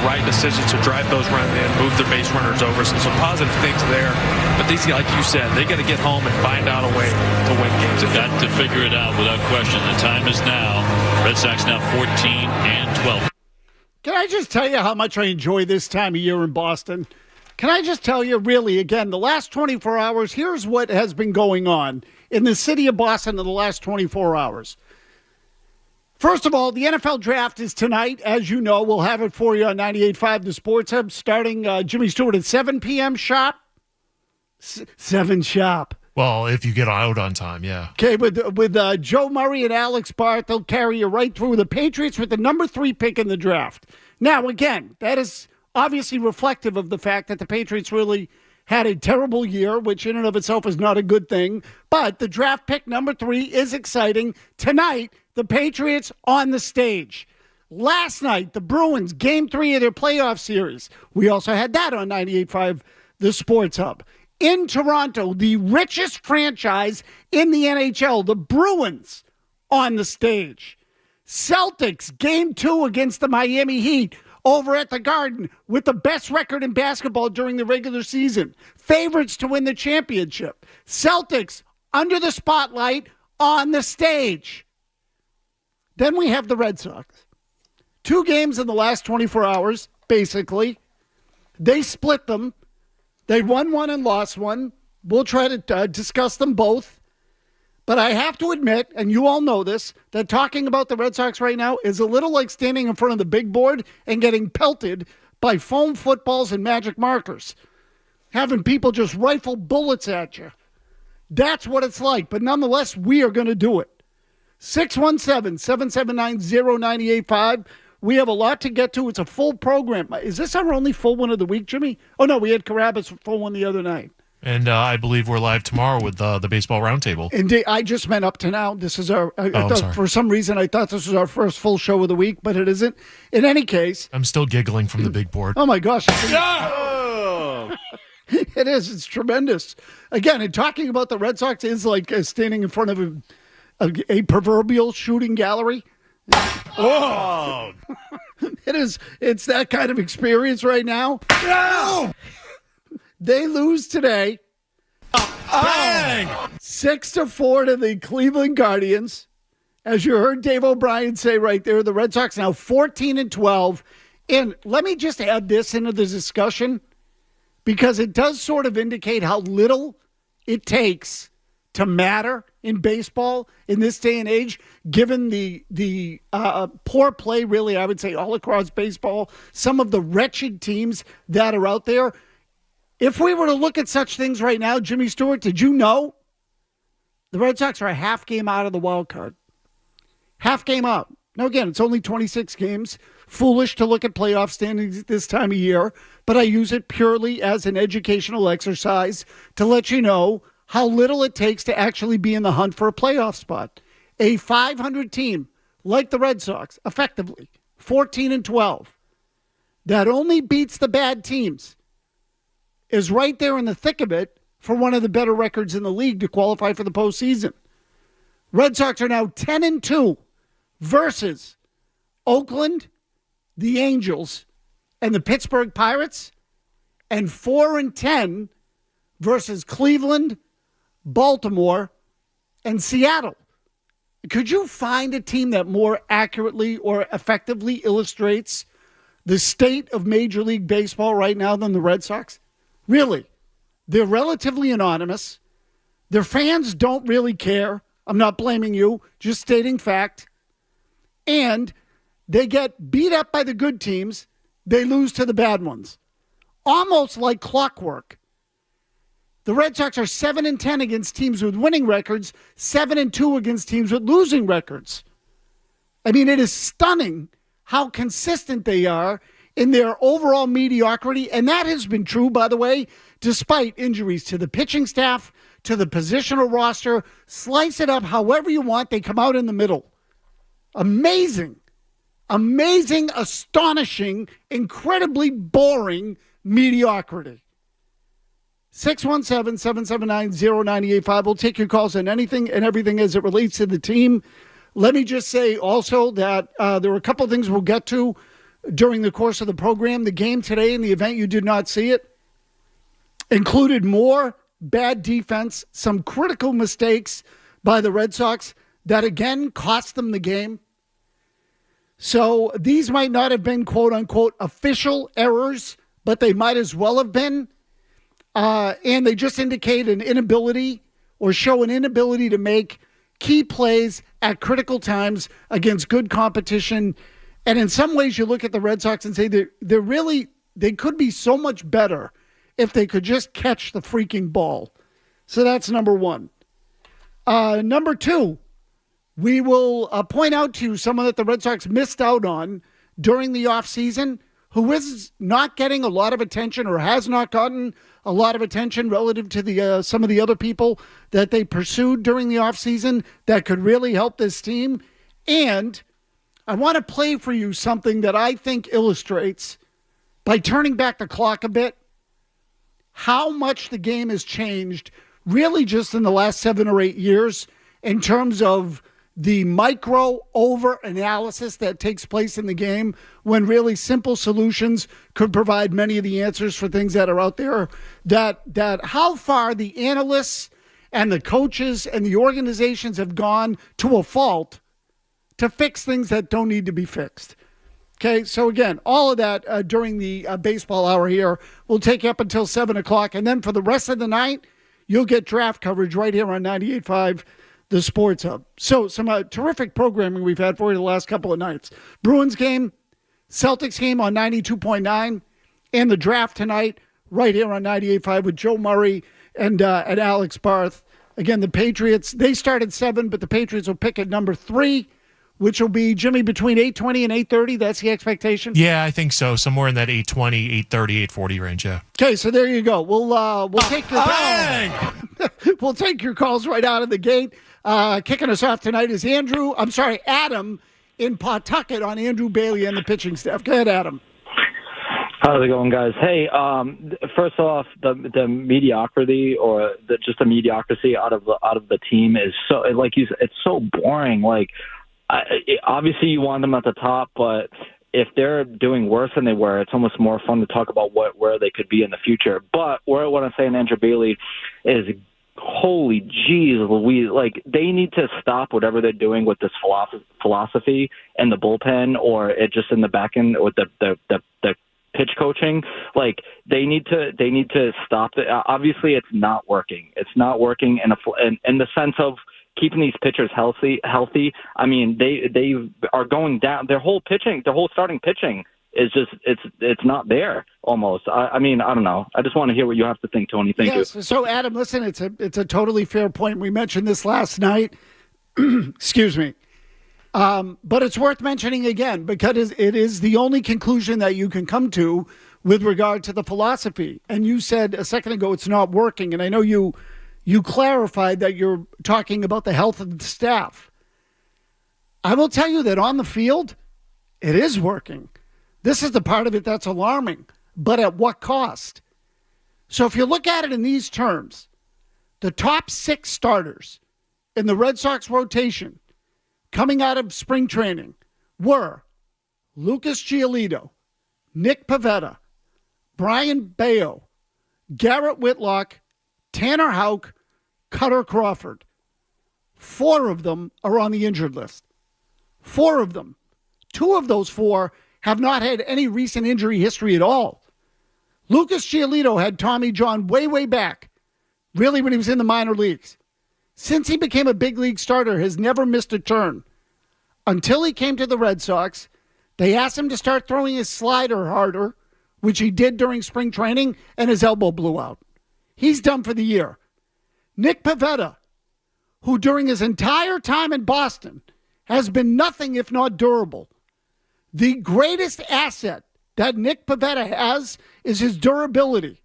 right decisions to drive those runs in, move their base runners over. So some positive things there. But these, like you said, they got to get home and find out a way to win games. They've got to figure it out without question. The time is now. Red Sox now 14-12. Can I just tell you how much I enjoy this time of year in Boston? Can I just tell you, really, again, the last 24 hours, here's what has been going on in the city of Boston in the last 24 hours. First of all, the NFL draft is tonight. As you know, we'll have it for you on 98.5 The Sports Hub, starting Jimmy Stewart at 7 p.m. sharp. 7 sharp. Well, if you get out on time, yeah. Okay, with Joe Murray and Alex Barth, they'll carry you right through. The Patriots with the number 3 pick in the draft. Now, again, that is obviously reflective of the fact that the Patriots really had a terrible year, which in and of itself is not a good thing. But the draft pick number 3 is exciting. Tonight, the Patriots on the stage. Last night, the Bruins, Game 3 of their playoff series. We also had that on 98.5 The Sports Hub. In Toronto, the richest franchise in the NHL, the Bruins on the stage. Celtics, Game 2 against the Miami Heat over at the Garden with the best record in basketball during the regular season. Favorites to win the championship. Celtics under the spotlight on the stage. Then we have the Red Sox. 2 games in the last 24 hours, basically. They split them. They won one and lost one. We'll try to discuss them both. But I have to admit, and you all know this, that talking about the Red Sox right now is a little like standing in front of the big board and getting pelted by foam footballs and magic markers. Having people just rifle bullets at you. That's what it's like. But nonetheless, we are going to do it. 617-779-0985. We have a lot to get to. It's a full program. Is this our only full one of the week, Jimmy? Oh, no, we had Carabas' full one the other night. And I believe we're live tomorrow with the Baseball Roundtable. Indeed, I just meant up to now. This is our. I thought, for some reason, I thought this was our first full show of the week, but it isn't. In any case, I'm still giggling from the big board. Oh my gosh! It is. It's tremendous. Again, and talking about the Red Sox is like standing in front of a proverbial shooting gallery. Oh, it is. It's that kind of experience right now. No! They lose today. Bang! 6-4 to the Cleveland Guardians. As you heard Dave O'Brien say right there, the Red Sox now 14-12. And let me just add this into the discussion because it does sort of indicate how little it takes to matter in baseball in this day and age, given the poor play, really, I would say, all across baseball, some of the wretched teams that are out there. If we were to look at such things right now, Jimmy Stewart, did you know the Red Sox are a half game out of the wild card? Half game out. Now, again, it's only 26 games. Foolish to look at playoff standings this time of year, but I use it purely as an educational exercise to let you know how little it takes to actually be in the hunt for a playoff spot. A 500 team like the Red Sox, effectively, 14-12, that only beats the bad teams, is right there in the thick of it for one of the better records in the league to qualify for the postseason. Red Sox are now 10-2 versus Oakland, the Angels, and the Pittsburgh Pirates, and 4-10 versus Cleveland, Baltimore, and Seattle. Could you find a team that more accurately or effectively illustrates the state of Major League Baseball right now than the Red Sox? Really. They're relatively anonymous. Their fans don't really care. I'm not blaming you, just stating fact. And they get beat up by the good teams. They lose to the bad ones. Almost like clockwork. The Red Sox are 7-10 against teams with winning records, 7-2 against teams with losing records. I mean, it is stunning how consistent they are in their overall mediocrity. And that has been true, by the way, despite injuries to the pitching staff, to the positional roster. Slice it up however you want. They come out in the middle. Amazing, astonishing, incredibly boring mediocrity. 617-779-0985. We'll take your calls on anything and everything as it relates to the team. Let me just say also that there are a couple of things we'll get to during the course of the program. The game today in the event you did not see it included more bad defense, some critical mistakes by the Red Sox that again cost them the game. So these might not have been quote unquote official errors, but they might as well have been. And they just indicate an inability or show an inability to make key plays at critical times against good competition. And in some ways you look at the Red Sox and say they could be so much better if they could just catch the freaking ball. So that's number one. Number two, we will point out to you someone that the Red Sox missed out on during the offseason who is not getting a lot of attention or has not gotten a lot of attention relative to the some of the other people that they pursued during the offseason that could really help this team. And I want to play for you something that I think illustrates, by turning back the clock a bit, how much the game has changed really just in the last 7 or 8 years in terms of the micro over analysis that takes place in the game when really simple solutions could provide many of the answers for things that are out there, that how far the analysts and the coaches and the organizations have gone to a fault to fix things that don't need to be fixed. Okay, so again, all of that during the baseball hour here will take up until 7 o'clock. And then for the rest of the night, you'll get draft coverage right here on 98.5 The Sports Hub. So some terrific programming we've had for you the last couple of nights. Bruins game, Celtics game on 92.9, and the draft tonight right here on 98.5 with Joe Murray and Alex Barth. Again, the Patriots, they start at 7, but the Patriots will pick at number 3, which will be, Jimmy, between 8:20 and 8:30. That's the expectation? Yeah, I think so. Somewhere in that 8:20, 8:30, 8:40 range, yeah. Okay, so there you go. We'll take your we'll take your calls right out of the gate. Kicking us off tonight is Adam in Pawtucket on Andrew Bailey and the pitching staff. Go ahead, Adam. How's it going, guys? Hey, first off, the mediocrity or just the mediocrity out of the team is so, like you said, it's so boring. Like, obviously you want them at the top, but if they're doing worse than they were, it's almost more fun to talk about where they could be in the future. But what I'm saying, Andrew Bailey, is holy jeez, they need to stop whatever they're doing with this philosophy in the bullpen or it just in the back end with the pitch coaching. Like they need to stop it. Obviously, it's not working. It's not working in the sense of keeping these pitchers healthy. I mean, they are going down. Their whole starting pitching is just it's not there almost. I mean, I don't know. I just want to hear what you have to think, Tony. Thank you. So Adam, listen, it's a totally fair point. We mentioned this last night. Excuse me. But it's worth mentioning again because it is the only conclusion that you can come to with regard to the philosophy. And you said a second ago it's not working, and I know you clarified that you're talking about the health of the staff. I will tell you that on the field, it is working. This is the part of it that's alarming, but at what cost? So if you look at it in these terms, the top 6 starters in the Red Sox rotation coming out of spring training were Lucas Giolito, Nick Pivetta, Brian Bayo, Garrett Whitlock, Tanner Houck, Cutter Crawford. 4 of them are on the injured list. 4 of them. 2 of those 4 have not had any recent injury history at all. Lucas Giolito had Tommy John way back, really when he was in the minor leagues. Since he became a big league starter, has never missed a turn. Until he came to the Red Sox, they asked him to start throwing his slider harder, which he did during spring training, and his elbow blew out. He's done for the year. Nick Pivetta, who during his entire time in Boston has been nothing if not durable. The greatest asset that Nick Pivetta has is his durability.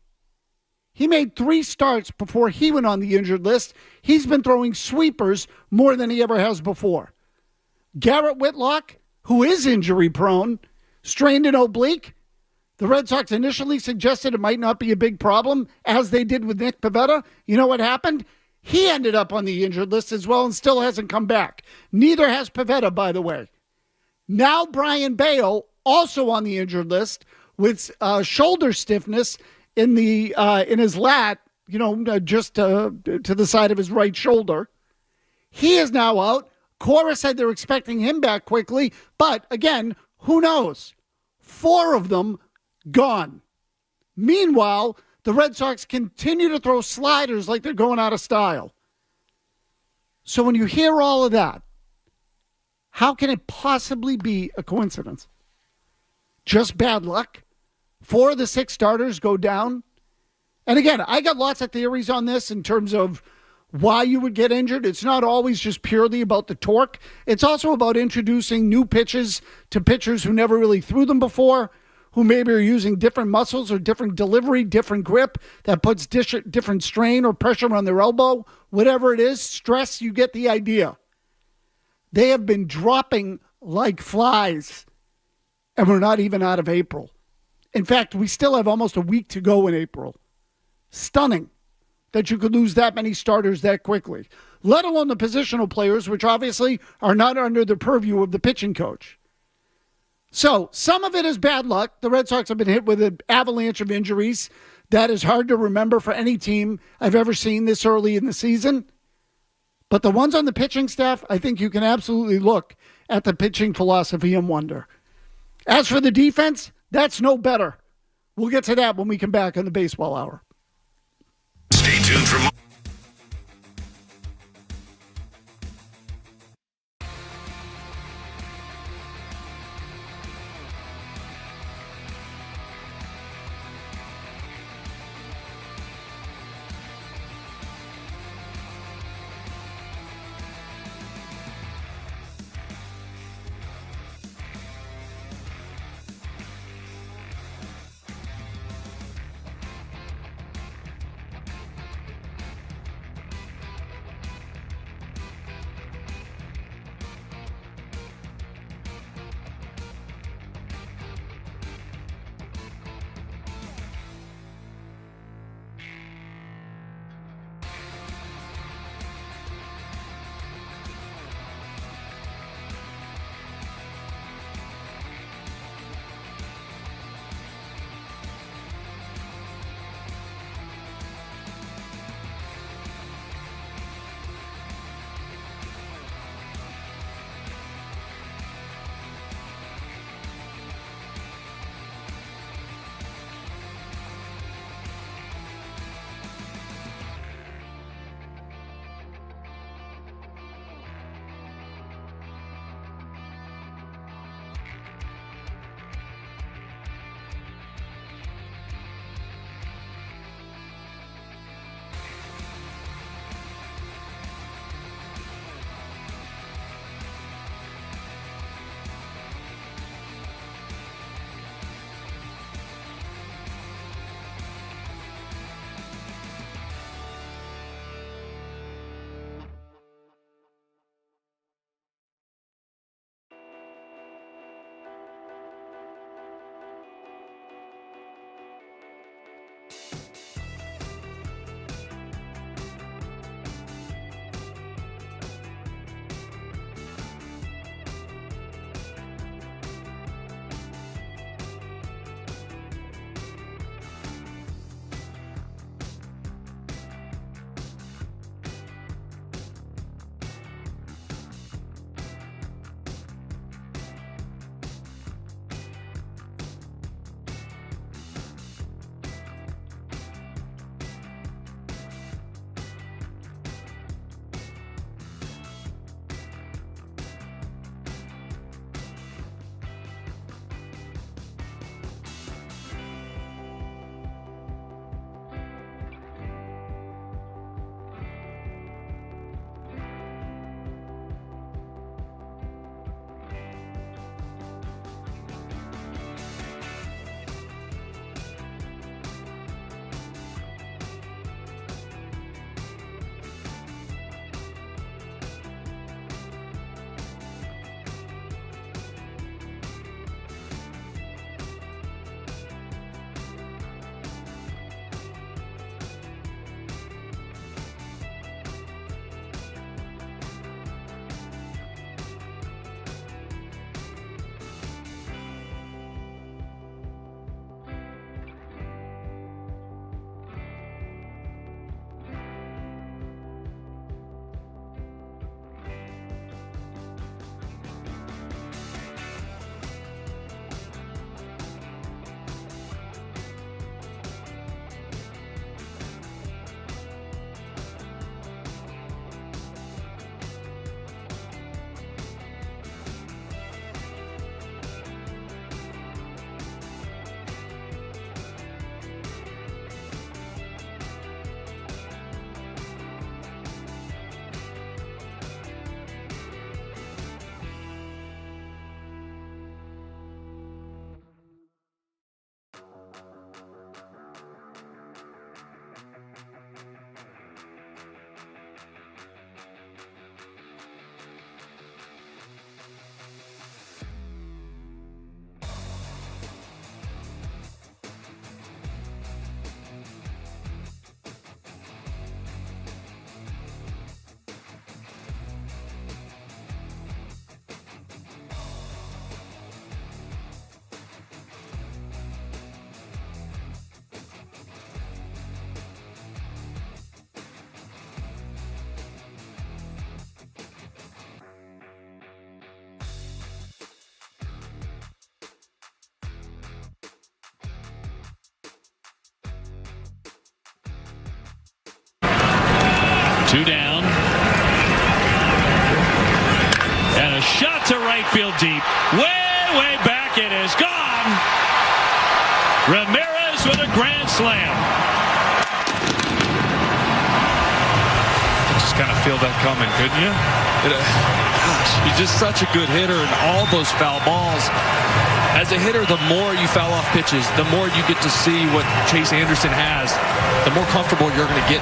He made 3 starts before he went on the injured list. He's been throwing sweepers more than he ever has before. Garrett Whitlock, who is injury prone, strained an oblique. The Red Sox initially suggested it might not be a big problem, as they did with Nick Pivetta. You know what happened? He ended up on the injured list as well and still hasn't come back. Neither has Pivetta, by the way. Now Brian Bayo also on the injured list with shoulder stiffness in his lat, just to the side of his right shoulder. He is now out. Cora said they're expecting him back quickly, but again, who knows? 4 of them gone. Meanwhile, the Red Sox continue to throw sliders like they're going out of style. So when you hear all of that, how can it possibly be a coincidence? Just bad luck? 4 of the 6 starters go down? And again, I got lots of theories on this in terms of why you would get injured. It's not always just purely about the torque. It's also about introducing new pitches to pitchers who never really threw them before, who maybe are using different muscles or different delivery, different grip that puts different strain or pressure on their elbow. Whatever it is, stress, you get the idea. They have been dropping like flies, and we're not even out of April. In fact, we still have almost a week to go in April. Stunning that you could lose that many starters that quickly, let alone the positional players, which obviously are not under the purview of the pitching coach. So some of it is bad luck. The Red Sox have been hit with an avalanche of injuries. That is hard to remember for any team I've ever seen this early in the season. But the ones on the pitching staff, I think you can absolutely look at the pitching philosophy and wonder. As for the defense, that's no better. We'll get to that when we come back on the Baseball Hour. Stay tuned for more. Two down. And a shot to right field deep. Way back. It is gone. Ramirez with a grand slam. You just kind of feel that coming, couldn't you? Gosh, he's just such a good hitter, and all those foul balls. As a hitter, the more you foul off pitches, the more you get to see what Chase Anderson has, the more comfortable you're going to get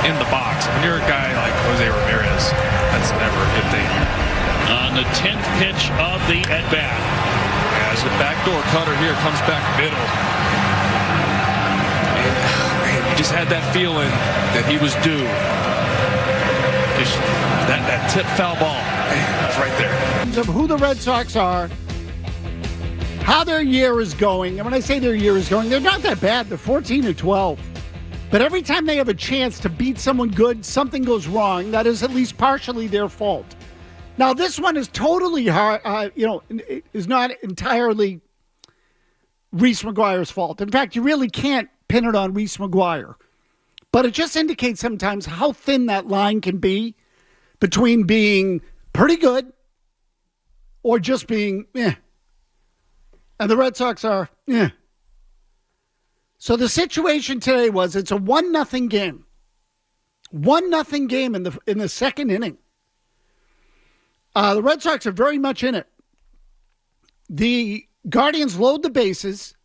in the box. When you're a guy like Jose Ramirez, that's never a good thing. On the 10th pitch of the at-bat. As the backdoor cutter here comes back middle. And, man, you just had that feeling that he was due. Just that tip foul ball. Man, it's right there. Of who the Red Sox are, how their year is going. And when I say their year is going, they're not that bad. They're 14-12. But every time they have a chance to beat someone good, something goes wrong. That is at least partially their fault. Now, this one is totally hard, is not entirely Reese McGuire's fault. In fact, you really can't pin it on Reese McGuire. But it just indicates sometimes how thin that line can be between being pretty good or just being, eh. And the Red Sox are, eh. So the situation today was it's a 1-0 game. 1-0 game in the second inning. The Red Sox are very much in it. The Guardians load the bases,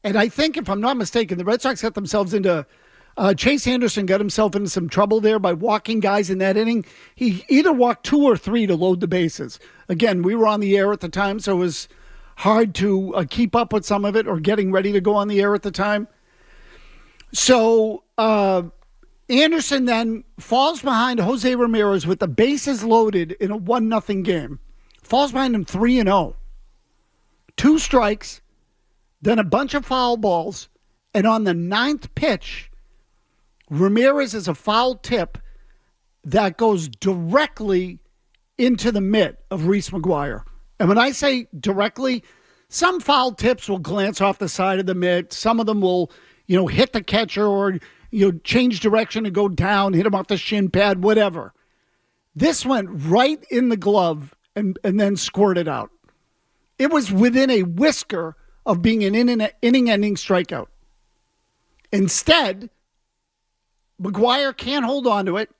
and I think, if I'm not mistaken, the Red Sox got themselves into Chase Anderson got himself into some trouble there by walking guys in that inning. He either walked 2 or 3 to load the bases. Again, we were on the air at the time, so it was hard to keep up with some of it or getting ready to go on the air at the time. So Anderson then falls behind Jose Ramirez with the bases loaded in a 1-0 game. Falls behind him 3-0. 2 strikes, then a bunch of foul balls, and on the 9th pitch, Ramirez is a foul tip that goes directly into the mitt of Reese McGuire. And when I say directly, some foul tips will glance off the side of the mitt. Some of them will, hit the catcher or, change direction and go down, hit him off the shin pad, whatever. This went right in the glove and then squirted out. It was within a whisker of being an inning-ending strikeout. Instead, McGuire can't hold on to it.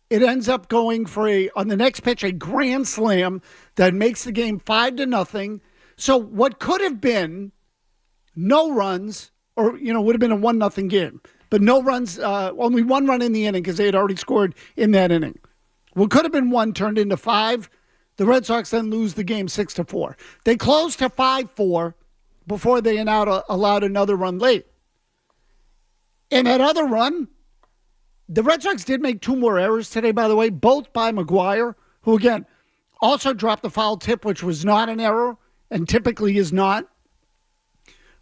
It ends up going for on the next pitch, a grand slam that makes the game 5-0. So what could have been no runs, or, would have been a 1-0 game, but no runs, only 1 run in the inning because they had already scored in that inning. What could have been 1 turned into 5. The Red Sox then lose the game 6-4. They closed to 5-4 before they allowed another run late. And that other run, the Red Sox did make 2 more errors today, by the way, both by McGuire, who, again, also dropped the foul tip, which was not an error and typically is not.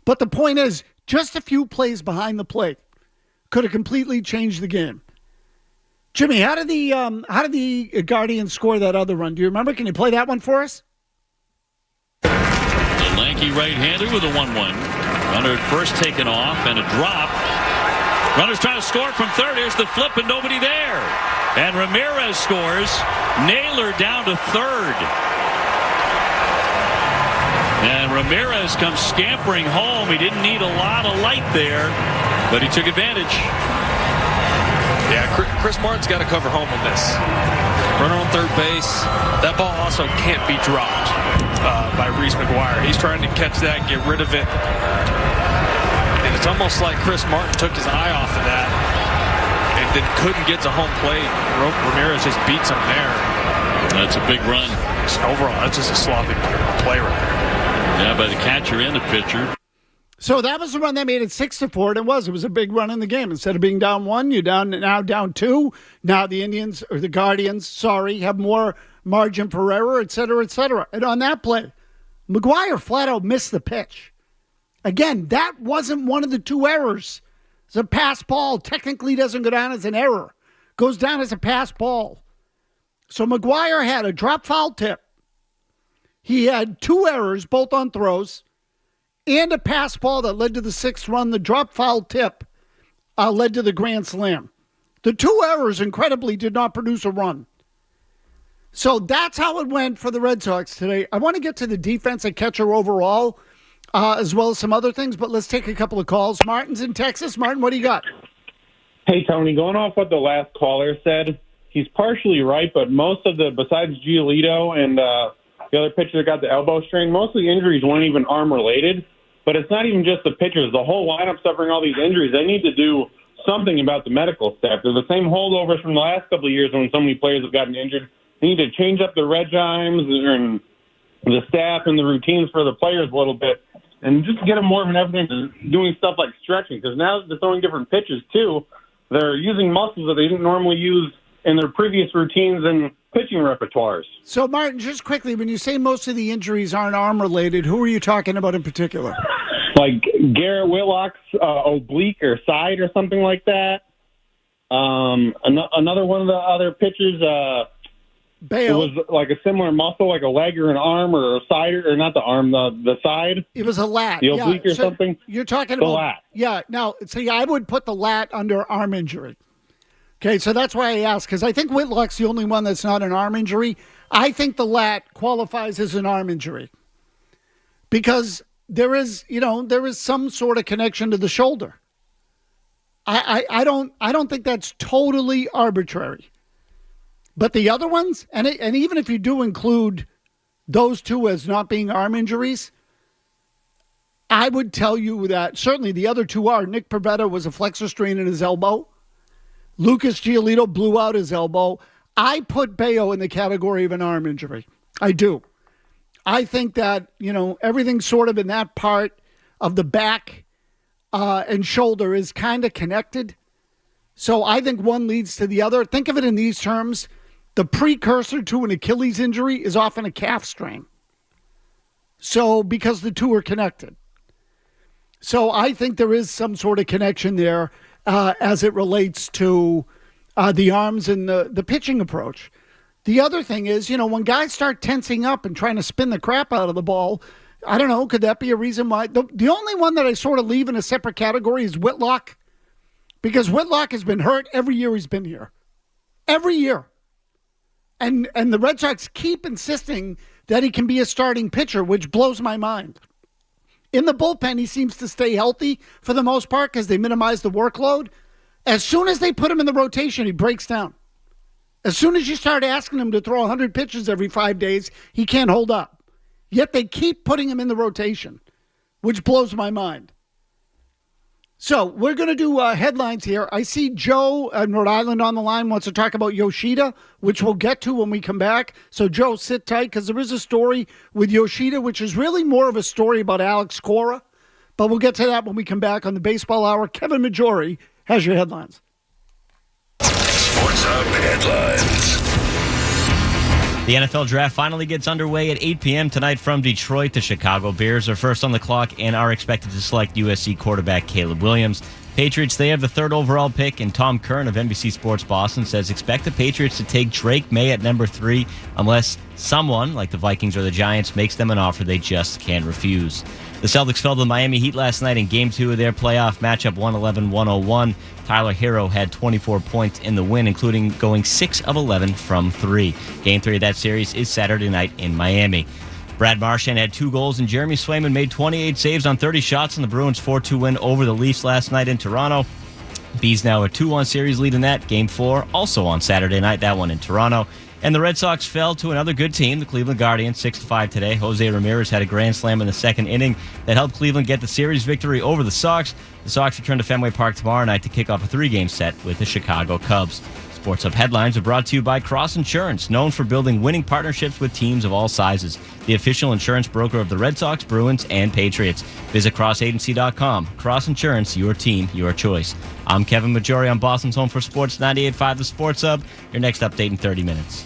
But the point is, just a few plays behind the plate could have completely changed the game. Jimmy, how did the Guardians score that other run? Do you remember? Can you play that one for us? The lanky right-hander with a 1-1. Runner at first taken off and a drop. Runners trying to score from third. Here's the flip and nobody there. And Ramirez scores. Naylor down to third. And Ramirez comes scampering home. He didn't need a lot of light there, but he took advantage. Yeah, Chris Martin's got to cover home on this. Runner on third base. That ball also can't be dropped by Reese McGuire. He's trying to catch that, get rid of it. And it's almost like Chris Martin took his eye off of that and then couldn't get to home plate. Ramirez just beats him there. That's a big run. Overall, that's just a sloppy play right there. Yeah, by the catcher and the pitcher. So that was the run that made it 6-4, and it was a big run in the game. Instead of being down 1, you're now down 2. Now the Guardians, have more margin for error, et cetera, et cetera. And on that play, McGuire flat out missed the pitch. Again, that wasn't one of the 2 errors. It's a pass ball. Technically doesn't go down as an error. Goes down as a pass ball. So McGuire had a drop foul tip. He had 2 errors, both on throws, and a pass ball that led to the 6th run. The drop foul tip led to the grand slam The 2 errors, incredibly, did not produce a run. So that's how it went for the Red Sox today. I want to get to the defense and catcher overall, as well as some other things, but let's take a couple of calls. Martin's in Texas. Martin, what do you got? Hey, Tony, going off what the last caller said, he's partially right, but besides Giolito and the other pitcher that got the elbow strain, most of the injuries weren't even arm-related. But it's not even just the pitchers. The whole lineup suffering all these injuries. They need to do something about the medical staff. They're the same holdovers from the last couple of years when so many players have gotten injured. They need to change up the regimes and the staff and the routines for the players a little bit and just get them more of an emphasis doing stuff like stretching, because now they're throwing different pitches, too. They're using muscles that they didn't normally use in their previous routines and pitching repertoires. So, Martin, just quickly, when you say most of the injuries aren't arm-related, who are you talking about in particular? Like Garrett Whitlock's oblique or side or something like that. Another one of the other pitchers, it was like a similar muscle, like a leg or an arm or a side, or not the arm, the side. It was a lat. The oblique or something. You're talking the about lat. Yeah. Now, see, I would put the lat under arm injury. Okay, so that's why I asked, because I think Whitlock's the only one that's not an arm injury. I think the lat qualifies as an arm injury because there is some sort of connection to the shoulder. I don't think that's totally arbitrary. But the other ones, and even if you do include those two as not being arm injuries, I would tell you that certainly the other two are. Nick Pivetta was a flexor strain in his elbow. Lucas Giolito blew out his elbow. I put Bayo in the category of an arm injury. I do. I think that, everything sort of in that part of the back and shoulder is kind of connected. So I think one leads to the other. Think of it in these terms. The precursor to an Achilles injury is often a calf strain. So because the two are connected. So I think there is some sort of connection there as it relates to the arms and the pitching approach. The other thing is, when guys start tensing up and trying to spin the crap out of the ball, I don't know, could that be a reason why? The only one that I sort of leave in a separate category is Whitlock, because Whitlock has been hurt every year he's been here. Every year. And the Red Sox keep insisting that he can be a starting pitcher, which blows my mind. In the bullpen, he seems to stay healthy for the most part because they minimize the workload. As soon as they put him in the rotation, he breaks down. As soon as you start asking him to throw 100 pitches every 5 days, he can't hold up. Yet they keep putting him in the rotation, which blows my mind. So we're going to do headlines here. I see Joe in Rhode Island on the line wants to talk about Yoshida, which we'll get to when we come back. So, Joe, sit tight because there is a story with Yoshida, which is really more of a story about Alex Cora. But we'll get to that when we come back on the Baseball Hour. Kevin Majori has your headlines. Sports Hub headlines. The NFL Draft finally gets underway at 8 p.m. tonight from Detroit. The Chicago Bears are first on the clock and are expected to select USC quarterback Caleb Williams. Patriots, they have the third overall pick, and Tom Curran of NBC Sports Boston says expect the Patriots to take Drake May at number 3 unless someone, like the Vikings or the Giants, makes them an offer they just can't refuse. The Celtics fell to the Miami Heat last night in Game 2 of their playoff matchup 111-101. Tyler Hero had 24 points in the win, including going 6 of 11 from 3. Game 3 of that series is Saturday night in Miami. Brad Marchand had 2 goals, and Jeremy Swayman made 28 saves on 30 shots in the Bruins' 4-2 win over the Leafs last night in Toronto. Bees now a 2-1 series lead in that. Game 4 also on Saturday night, that one in Toronto. And the Red Sox fell to another good team, the Cleveland Guardians, 6-5 today. Jose Ramirez had a grand slam in the second inning that helped Cleveland get the series victory over the Sox. The Sox return to Fenway Park tomorrow night to kick off a 3-game set with the Chicago Cubs. Sports Hub headlines are brought to you by Cross Insurance, known for building winning partnerships with teams of all sizes. The official insurance broker of the Red Sox, Bruins, and Patriots. Visit crossagency.com. Cross Insurance, your team, your choice. I'm Kevin Majori on Boston's Home for Sports 98.5 The Sports Hub. Your next update in 30 minutes.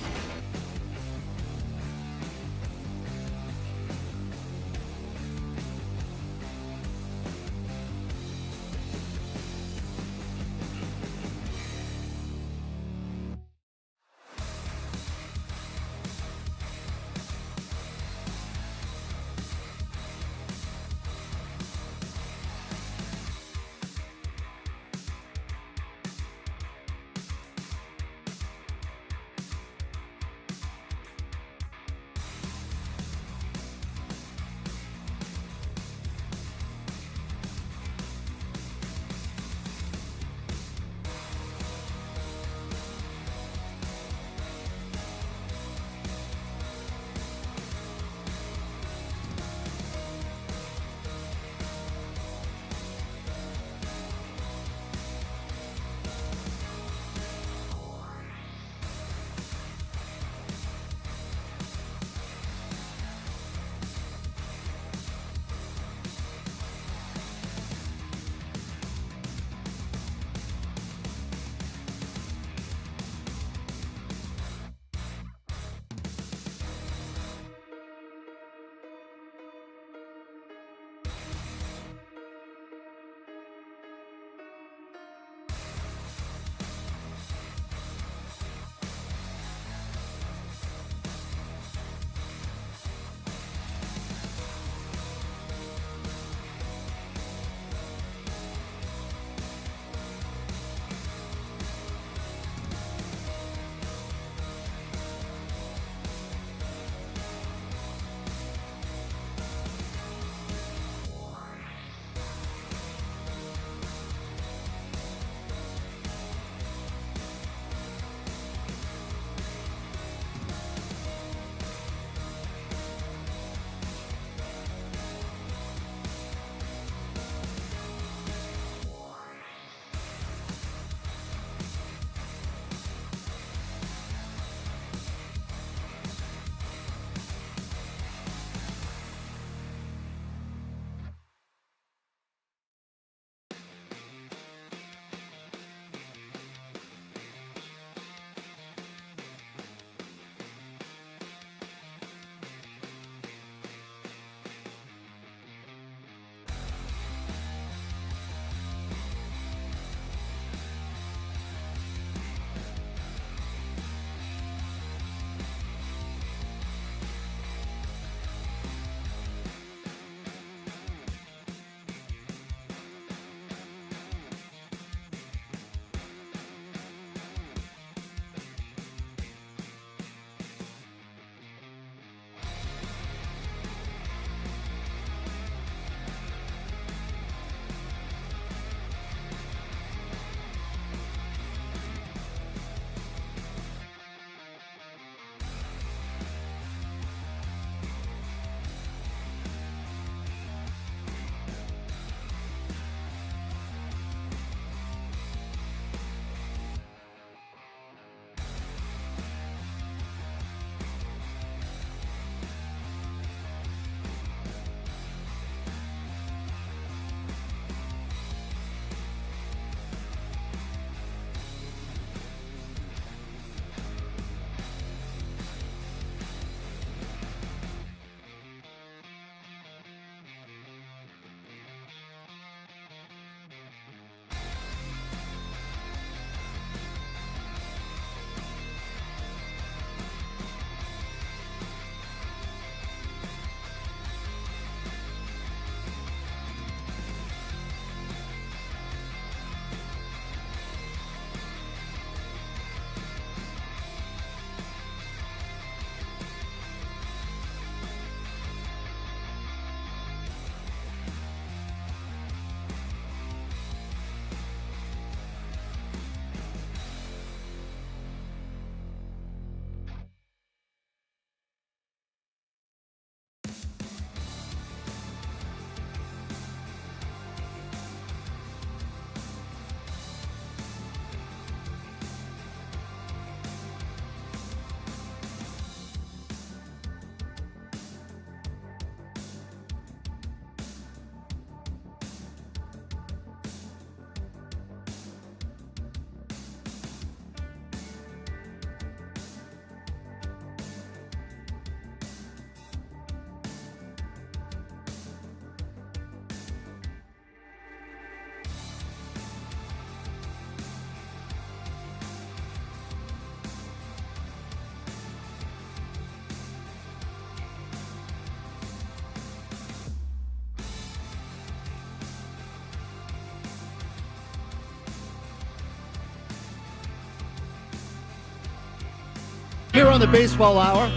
on the baseball hour.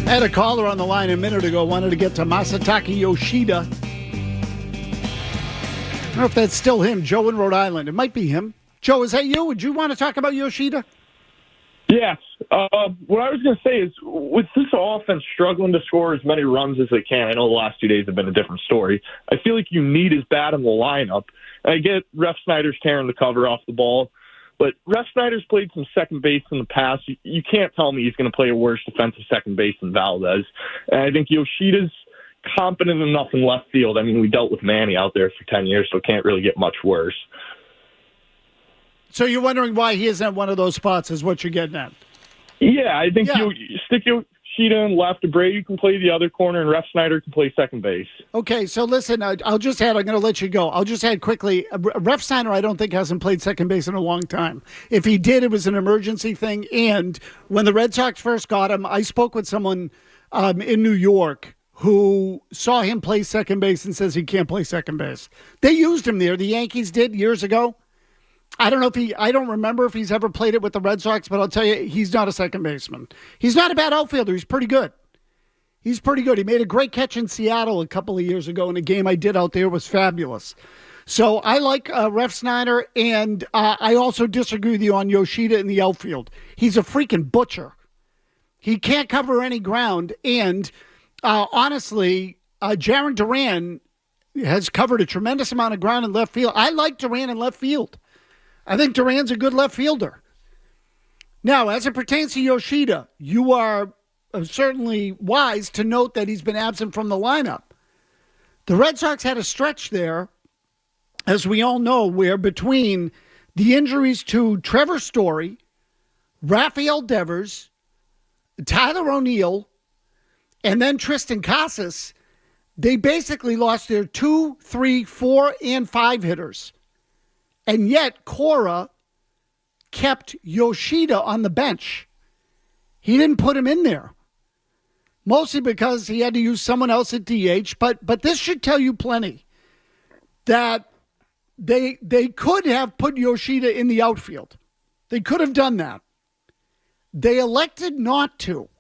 I had a caller on the line a minute ago, wanted to get to Masataka Yoshida. I don't know if that's still him, Joe in Rhode Island. It might be him. Joe, is that you? Would you want to talk about Yoshida? Yes. What I was going to say is, with this offense struggling to score as many runs as they can, I know the last 2 days have been a different story. I feel like you need his bat in the lineup. I get Ref Snyder's tearing the cover off the ball, but Ref Snyder's played some second base in the past. You can't tell me he's going to play a worse defensive second base than Valdez. And I think Yoshida's competent enough in left field. I mean, we dealt with Manny out there for 10 years, so it can't really get much worse. So you're wondering why he isn't at one of those spots is what you're getting at? Yeah, I think you stick Yoshida in left, Abreu can play the other corner, and Ref Snyder can play second base. Okay, so listen, I'll just add, I'm going to let you go. I'll just add quickly, Ref Snyder I don't think hasn't played second base in a long time. If he did, it was an emergency thing, and when the Red Sox first got him, I spoke with someone in New York who saw him play second base and says he can't play second base. They used him there. The Yankees did years ago. I don't remember if he's ever played it with the Red Sox, but I'll tell you, he's not a second baseman. He's not a bad outfielder. He's pretty good. He made a great catch in Seattle a couple of years ago in a game I did out there. It was fabulous. So I like Ref Snyder, and I also disagree with you on Yoshida in the outfield. He's a freaking butcher. He can't cover any ground, and honestly, Jarren Duran has covered a tremendous amount of ground in left field. I like Duran in left field. I think Duran's a good left fielder. Now, as it pertains to Yoshida, you are certainly wise to note that he's been absent from the lineup. The Red Sox had a stretch there, as we all know, where between the injuries to Trevor Story, Rafael Devers, Tyler O'Neill, and then Tristan Casas, they basically lost their 2, 3, 4, and 5 hitters. And yet, Cora kept Yoshida on the bench. He didn't put him in there. Mostly because he had to use someone else at DH. But this should tell you plenty. That they could have put Yoshida in the outfield. They could have done that. They elected not to.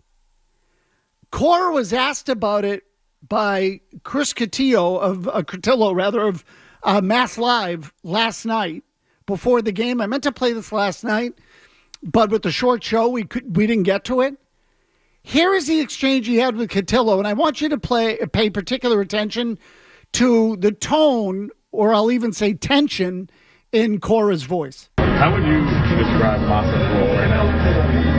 Cora was asked about it by Chris Cotillo of Mass Live last night before the game. I meant to play this last night, but with the short show, we didn't get to it. Here is the exchange he had with Cotillo, and I want you to pay particular attention to the tone, or I'll even say tension, in Cora's voice. How would you describe Massa's role right now?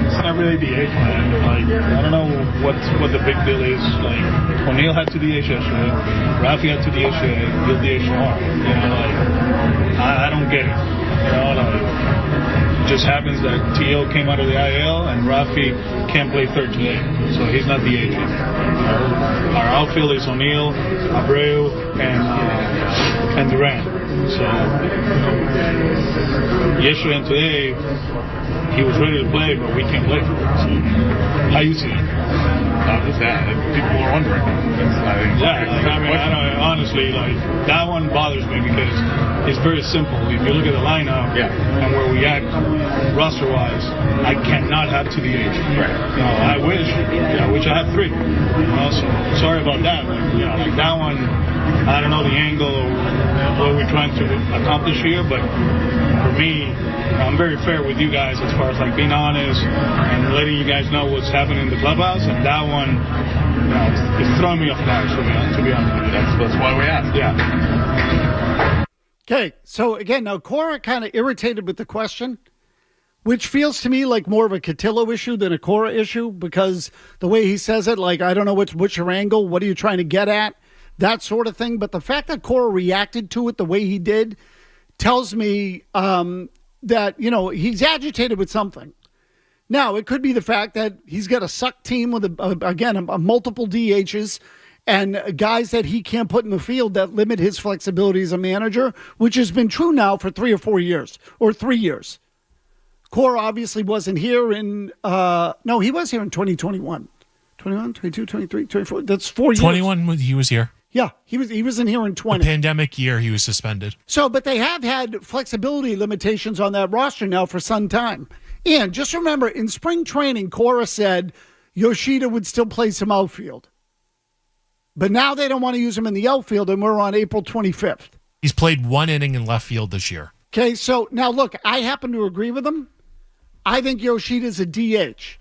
It's not really DH, man. Like, I don't know what the big deal is. Like, O'Neill had to DH yesterday. Rafi had to DH today. He'll DH tomorrow. You know, like, I don't get it. You know, like, it just happens that T.O. came out of the IL and Rafi can't play third today. So he's not DH. Our outfield is O'Neill, Abreu, and Duran. So, yesterday and today, he was ready to play, but we can't play for him. So, how you see it? Just that. People are wondering. Honestly, like, that one bothers me because it's very simple. If you look at the lineup and where we act roster-wise, I cannot have 2 DH. Right. You know, I wish I had 3. You know, so sorry about that. Like that one, I don't know the angle or what we're trying to accomplish here, but for me, I'm very fair with you guys as far as like being honest and letting you guys know what's happening in the clubhouse, and that one, it's throwing me off guard, to be honest with you. That's why we asked. Yeah. Okay, so again, now Cora kind of irritated with the question, which feels to me like more of a Cotillo issue than a Cora issue, because the way he says it, like, I don't know what's your angle, what are you trying to get at, that sort of thing. But the fact that Cora reacted to it the way he did tells me that, he's agitated with something. Now, it could be the fact that he's got a suck team with, a multiple DHs and guys that he can't put in the field that limit his flexibility as a manager, which has been true now for 3 or 4 years, or 3 years. Cora obviously wasn't here he was here in 2021. 21, 22, 23, 24. That's 4 years. 21, he was here. Yeah, he wasn't here in 20. The pandemic year, he was suspended. So, but they have had flexibility limitations on that roster now for some time. And just remember, in spring training, Cora said Yoshida would still play some outfield. But now they don't want to use him in the outfield, and we're on April 25th. He's played 1 inning in left field this year. Okay, so now look, I happen to agree with him. I think Yoshida's a DH.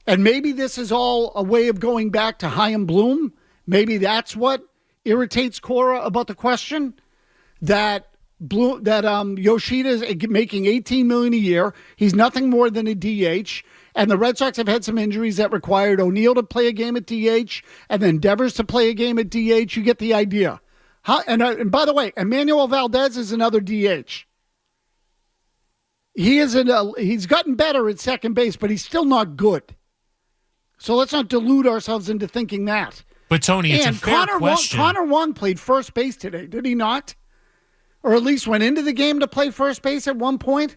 And maybe this is all a way of going back to Chaim Bloom. Maybe that's what irritates Cora about the question. That Yoshida is making $18 million a year. He's nothing more than a DH. And the Red Sox have had some injuries that required O'Neill to play a game at DH and then Devers to play a game at DH. You get the idea. And by the way, Emmanuel Valdez is another DH. He's gotten better at second base, but he's still not good. So let's not delude ourselves into thinking that. But Tony, it's a fair question. Connor Wong played first base today, did he not? Or at least went into the game to play first base at one point.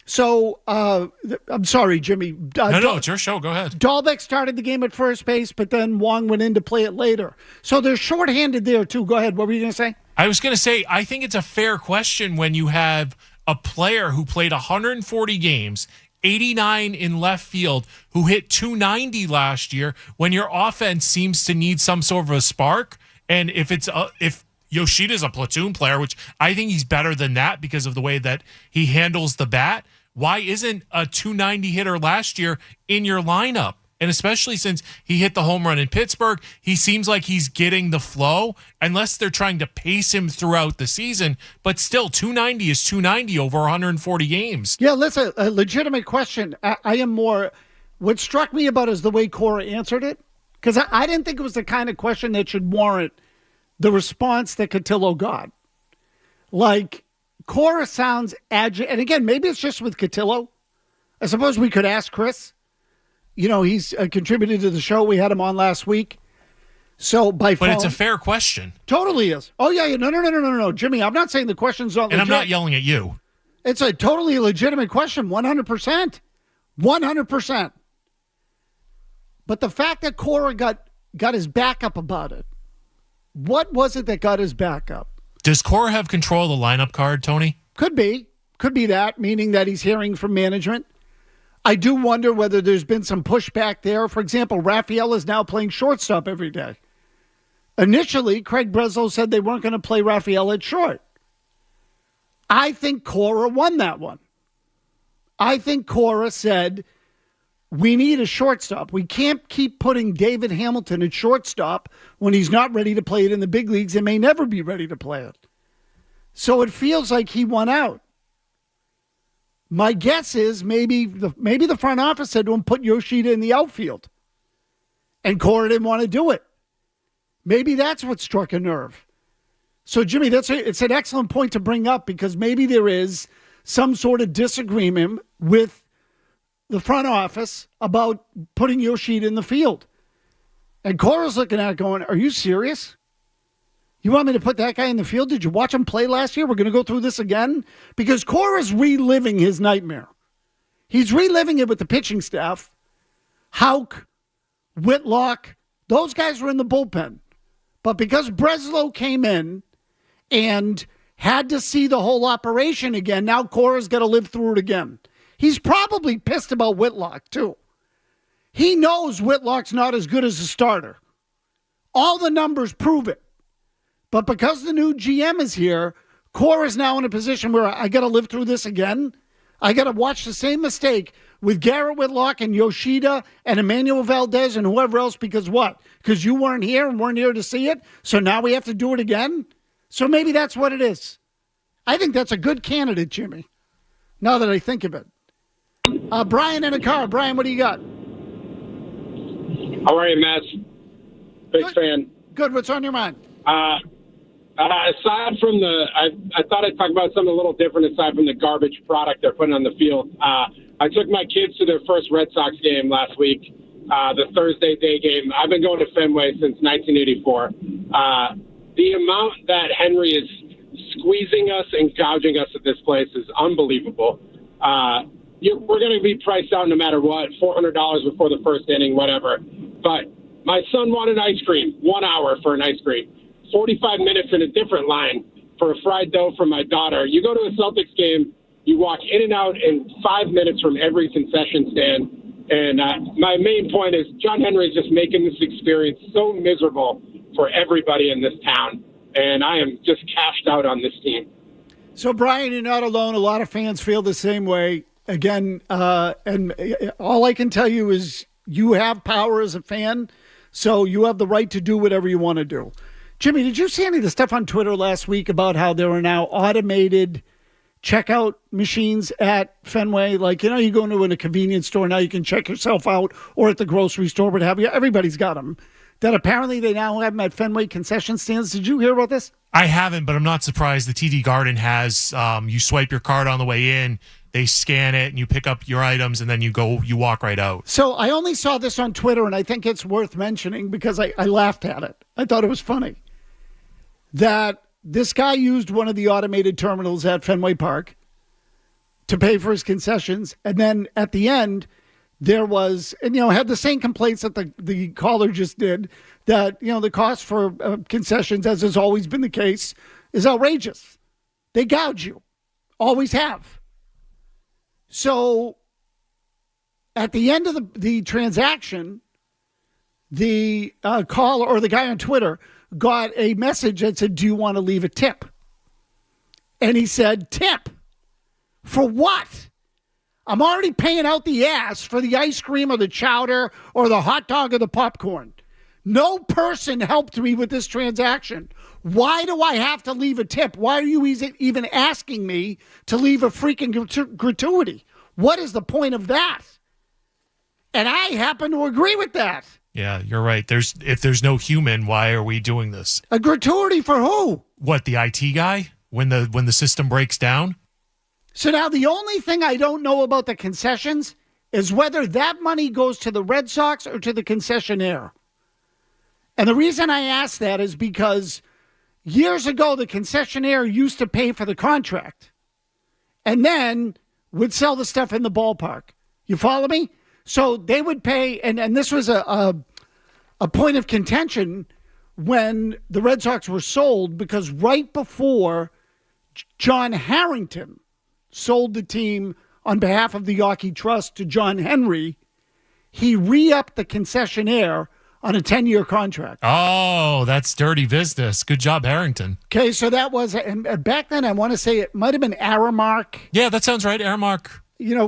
So, I'm sorry, Jimmy. No, it's your show. Go ahead. Dahlbeck started the game at first base, but then Wong went in to play it later. So they're shorthanded there, too. Go ahead. What were you going to say? I was going to say, I think it's a fair question when you have a player who played 140 games, 89 in left field, who hit 290 last year, when your offense seems to need some sort of a spark. And if Yoshida's a platoon player, which I think he's better than that because of the way that he handles the bat, why isn't a 290 hitter last year in your lineup? And especially since he hit the home run in Pittsburgh, he seems like he's getting the flow, unless they're trying to pace him throughout the season. But still, 290 is 290 over 140 games. Yeah, listen, a legitimate question. I am more... What struck me about is the way Cora answered it, because I didn't think it was the kind of question that should warrant the response that Cotillo got. Like, Cora sounds agitated. And again, maybe it's just with Cotillo. I suppose we could ask Chris. You know, he's contributed to the show. We had him on last week. So by phone. But it's a fair question. Totally is. Oh, yeah. No. Jimmy, I'm not saying the question's not legit. And I'm not yelling at you. It's a totally legitimate question, 100%. 100%. But the fact that Cora got his back up about it, what was it that got his back up? Does Cora have control of the lineup card, Tony? Could be. Could be that, meaning that he's hearing from management. I do wonder whether there's been some pushback there. For example, Raphael is now playing shortstop every day. Initially, Craig Breslow said they weren't going to play Raphael at short. I think Cora won that one. I think Cora said, we need a shortstop. We can't keep putting David Hamilton at shortstop when he's not ready to play it in the big leagues and may never be ready to play it. So it feels like he won out. My guess is maybe the front office said to him, put Yoshida in the outfield. And Cora didn't want to do it. Maybe that's what struck a nerve. So, Jimmy, it's an excellent point to bring up, because maybe there is some sort of disagreement with the front office about putting Yoshida in the field. And Cora's looking at it going, are you serious? You want me to put that guy in the field? Did you watch him play last year? We're going to go through this again? Because Cora's reliving his nightmare. He's reliving it with the pitching staff. Houck, Whitlock, those guys were in the bullpen. But because Breslow came in and had to see the whole operation again, now Cora's got to live through it again. He's probably pissed about Whitlock, too. He knows Whitlock's not as good as a starter. All the numbers prove it. But because the new GM is here, Cora's now in a position where I got to live through this again. I got to watch the same mistake with Garrett Whitlock and Yoshida and Emmanuel Valdez and whoever else, because what? Because you weren't here and weren't here to see it, so now we have to do it again? So maybe that's what it is. I think that's a good candidate, Jimmy, now that I think of it. Brian in a car. Brian, what do you got? How are you, Matt? Big fan. Good. What's on your mind? Aside from I thought I'd talk about something a little different aside from the garbage product they're putting on the field. I took my kids to their first Red Sox game last week, the Thursday day game. I've been going to Fenway since 1984. The amount that Henry is squeezing us and gouging us at this place is unbelievable. We're going to be priced out no matter what, $400 before the first inning, whatever. But my son wanted ice cream, 1 hour for an ice cream. 45 minutes in a different line for a fried dough from my daughter. You go to a Celtics game, You walk in and out in 5 minutes from every concession stand. And my main point is John Henry is just making this experience so miserable for everybody in this town. And I am just cashed out on this team. So, Brian, you're not alone. A lot of fans feel the same way. Again, and all I can tell you is you have power as a fan, so you have the right to do whatever you want to do. Jimmy, did you see any of the stuff on Twitter last week about how there are now automated checkout machines at Fenway? Like, you go into a convenience store now, you can check yourself out, or at the grocery store, what have you. Everybody's got them. That apparently they now have them at Fenway concession stands. Did you hear about this? I haven't, but I'm not surprised. The TD Garden has, you swipe your card on the way in, they scan it, and you pick up your items, and then you walk right out. So I only saw this on Twitter, and I think it's worth mentioning because I laughed at it. I thought it was funny that this guy used one of the automated terminals at Fenway Park to pay for his concessions. And then at the end, there was, and, had the same complaints that the caller just did, that, the cost for concessions, as has always been the case, is outrageous. They gouge you. Always have. So at the end of the transaction, the caller or the guy on Twitter got a message that said, "Do you want to leave a tip?" And he said, "Tip? For what? I'm already paying out the ass for the ice cream or the chowder or the hot dog or the popcorn. No person helped me with this transaction. Why do I have to leave a tip? Why are you even asking me to leave a freaking gratuity? What is the point of that?" And I happen to agree with that. Yeah, you're right. If there's no human, why are we doing this? A gratuity for who? What, the IT guy? When the system breaks down? So now the only thing I don't know about the concessions is whether that money goes to the Red Sox or to the concessionaire. And the reason I ask that is because years ago, the concessionaire used to pay for the contract and then would sell the stuff in the ballpark. You follow me? So they would pay, and this was a point of contention when the Red Sox were sold, because right before John Harrington sold the team on behalf of the Yawkey Trust to John Henry, he re-upped the concessionaire on a 10-year contract. Oh, that's dirty business. Good job, Harrington. Okay, so that was, and back then I want to say it might have been Aramark. Yeah, that sounds right, Aramark.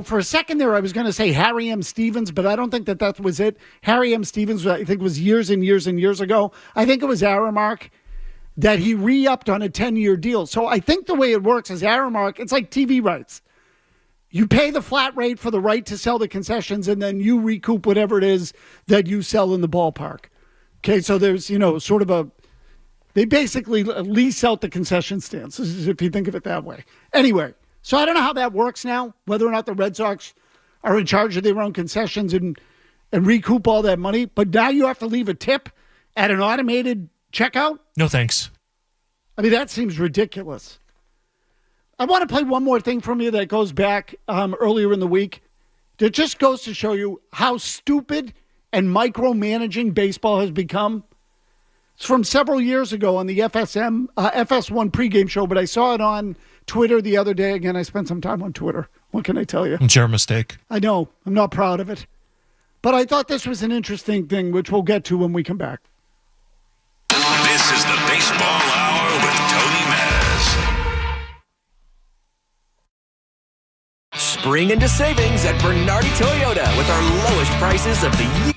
For a second there I was going to say Harry M. Stevens, but I don't think that was it. Harry M. Stevens, I think, was years and years and years ago. I think it was Aramark that he re-upped on a 10-year deal. So I think the way it works is Aramark, it's like TV rights. You pay the flat rate for the right to sell the concessions, and then you recoup whatever it is that you sell in the ballpark. Okay, so there's, sort of they basically lease out the concession stands, if you think of it that way. Anyway, so I don't know how that works now, whether or not the Red Sox are in charge of their own concessions and recoup all that money. But now you have to leave a tip at an automated checkout? No, thanks. I mean, that seems ridiculous. I want to play one more thing from you that goes back earlier in the week. That just goes to show you how stupid and micromanaging baseball has become. It's from several years ago on the FS1 pregame show, but I saw it on Twitter the other day. Again, I spent some time on Twitter. What can I tell you? It's your mistake. I know. I'm not proud of it. But I thought this was an interesting thing, which we'll get to when we come back. This is the Baseball Hour with Tony Maz. Spring into savings at Bernardi Toyota with our lowest prices of the year.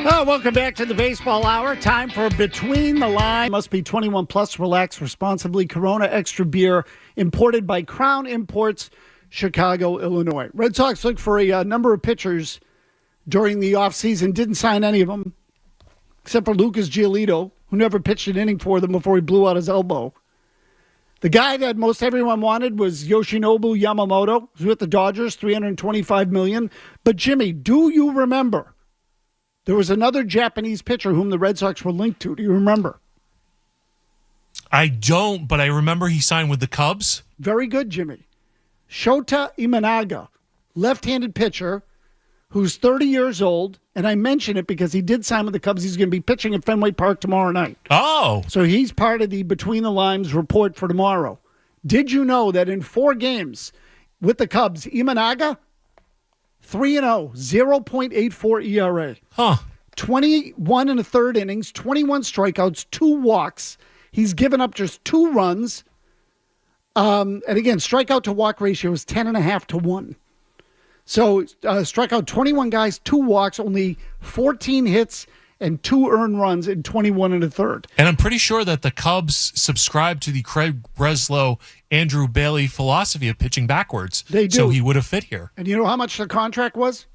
Welcome back to the Baseball Hour. Time for Between the Line. Must be 21 plus. Relax responsibly. Corona Extra Beer, imported by Crown Imports, Chicago, Illinois. Red Sox looked for a number of pitchers during the offseason. Didn't sign any of them, except for Lucas Giolito, who never pitched an inning for them before he blew out his elbow. The guy that most everyone wanted was Yoshinobu Yamamoto, who's with the Dodgers, $325 million. But, Jimmy, do you remember there was another Japanese pitcher whom the Red Sox were linked to? Do you remember? I don't, but I remember he signed with the Cubs. Very good, Jimmy. Shota Imanaga, left-handed pitcher who's 30 years old, and I mention it because he did sign with the Cubs. He's going to be pitching at Fenway Park tomorrow night. Oh. So he's part of the Between the Lines report for tomorrow. Did you know that in 4 games with the Cubs, Imanaga, 3-0, 0.84 ERA. Huh. 21 and a third innings, 21 strikeouts, 2 walks. He's given up just 2 runs. And again, strikeout to walk ratio is 10.5 to 1. So struck out 21 guys, 2 walks, only 14 hits, and 2 earned runs in 21 and a third. And I'm pretty sure that the Cubs subscribe to the Craig Breslow, Andrew Bailey philosophy of pitching backwards. They do. So he would have fit here. And you know how much the contract was?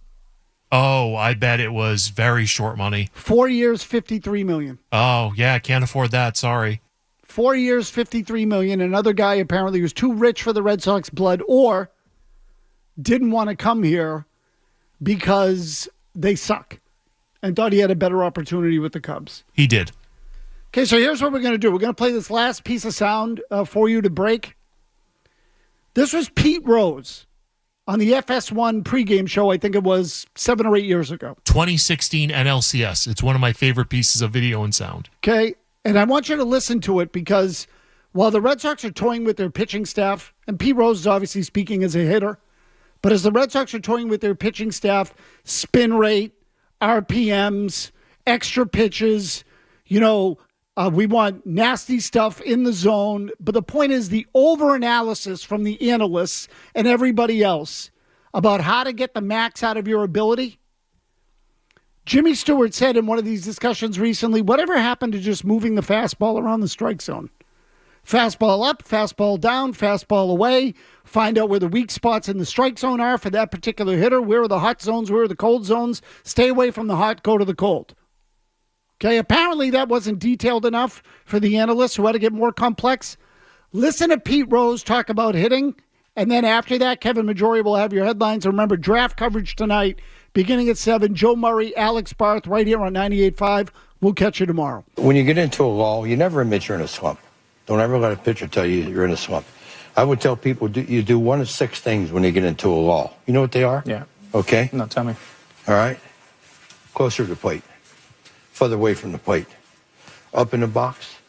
Oh, I bet it was very short money. 4 years, $53 million. Oh, yeah, I can't afford that. Sorry. 4 years, $53 million. Another guy apparently was too rich for the Red Sox blood or didn't want to come here because they suck and thought he had a better opportunity with the Cubs. He did. Okay, so here's what we're going to do. We're going to play this last piece of sound for you to break. This was Pete Rose on the FS1 pregame show, I think it was 7 or 8 years ago. 2016 NLCS. It's one of my favorite pieces of video and sound. Okay, and I want you to listen to it because while the Red Sox are toying with their pitching staff, and Pete Rose is obviously speaking as a hitter, but as the Red Sox are toying with their pitching staff, spin rate, RPMs, extra pitches, we want nasty stuff in the zone. But the point is the over-analysis from the analysts and everybody else about how to get the max out of your ability. Jimmy Stewart said in one of these discussions recently, whatever happened to just moving the fastball around the strike zone? Fastball up, fastball down, fastball away. Find out where the weak spots in the strike zone are for that particular hitter. Where are the hot zones? Where are the cold zones? Stay away from the hot, go to the cold. Okay, apparently that wasn't detailed enough for the analysts who had to get more complex. Listen to Pete Rose talk about hitting, and then after that, Kevin Majori will have your headlines. Remember, draft coverage tonight, beginning at 7. Joe Murray, Alex Barth, right here on 98.5. We'll catch you tomorrow. When you get into a lull, you never admit you're in a slump. Don't ever let a pitcher tell you you're in a slump. I would tell people you do 1 of 6 things when you get into a lull. You know what they are? Yeah. Okay? No, tell me. All right? Closer to the plate. Further away from the plate. Up in the box.